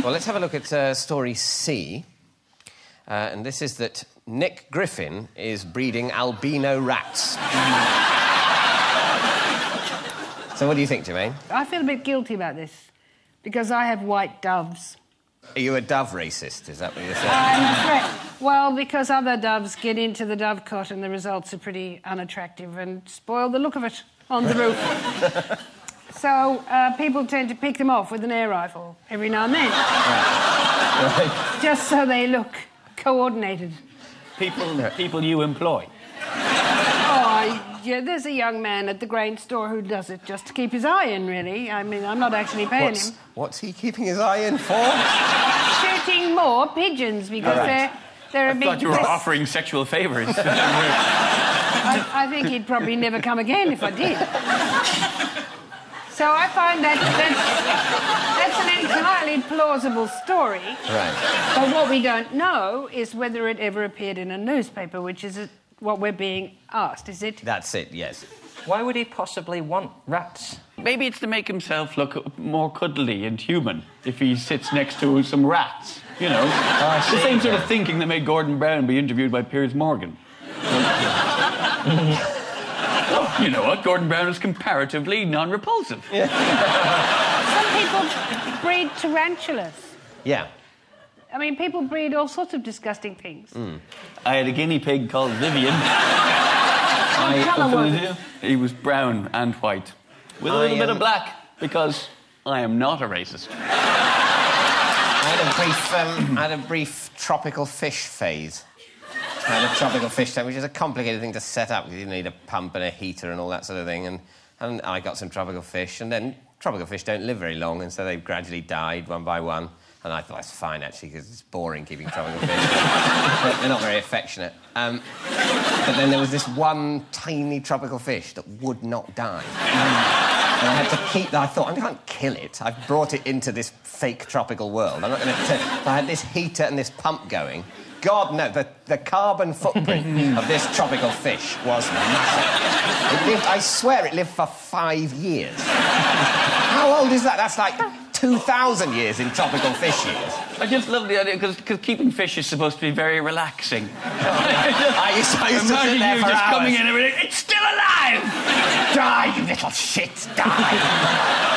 Well, let's have a look at story C. And this is that Nick Griffin is breeding albino rats. So what do you think, Germaine? I feel a bit guilty about this, because I have white doves. Are you a dove racist? Is that what you're saying? Well, because other doves get into the dovecot and the results are pretty unattractive and spoil the look of it on the roof. So people tend to pick them off with an air rifle every now and then. Right. Just so they look coordinated. People you employ? Oh, yeah, there's a young man at the grain store who does it just to keep his eye in, really. I mean, I'm not actually paying him. What's he keeping his eye in for? Shooting more pigeons, because they're a big... I thought you were offering sexual favours. I think he'd probably never come again if I did. So I find that's an entirely plausible story. Right. But what we don't know is whether it ever appeared in a newspaper, which is what we're being asked, is it? That's it, yes. Why would he possibly want rats? Maybe it's to make himself look more cuddly and human if he sits next to some rats, you know. The same sort of thinking that made Gordon Brown be interviewed by Piers Morgan. You know what? Gordon Brown is comparatively non-repulsive. Yeah. Some people breed tarantulas. Yeah. I mean, people breed all sorts of disgusting things. I had a guinea pig called Vivian. What colour was it? He was brown and white. With a little bit of black, because I am not a racist. I had a brief tropical fish phase. I had a tropical fish tank, which is a complicated thing to set up, because you need a pump and a heater and all that sort of thing. And I got some tropical fish, and then tropical fish don't live very long, and so they gradually died one by one. And I thought, that's fine, actually, because it's boring keeping tropical fish. They're not very affectionate. But then there was this one tiny tropical fish that would not die. And I had to keep that. I thought, I can't kill it. I've brought it into this fake tropical world. I'm not going to... So I had this heater and this pump going. God, no, the carbon footprint of this tropical fish was massive. It lived, I swear it lived for 5 years. How old is that? That's like 2,000 years in tropical fish years. I just love the idea, because keeping fish is supposed to be very relaxing. I used to sit there you for just hours. coming in and everything, it's still alive! Die, you little shit, die!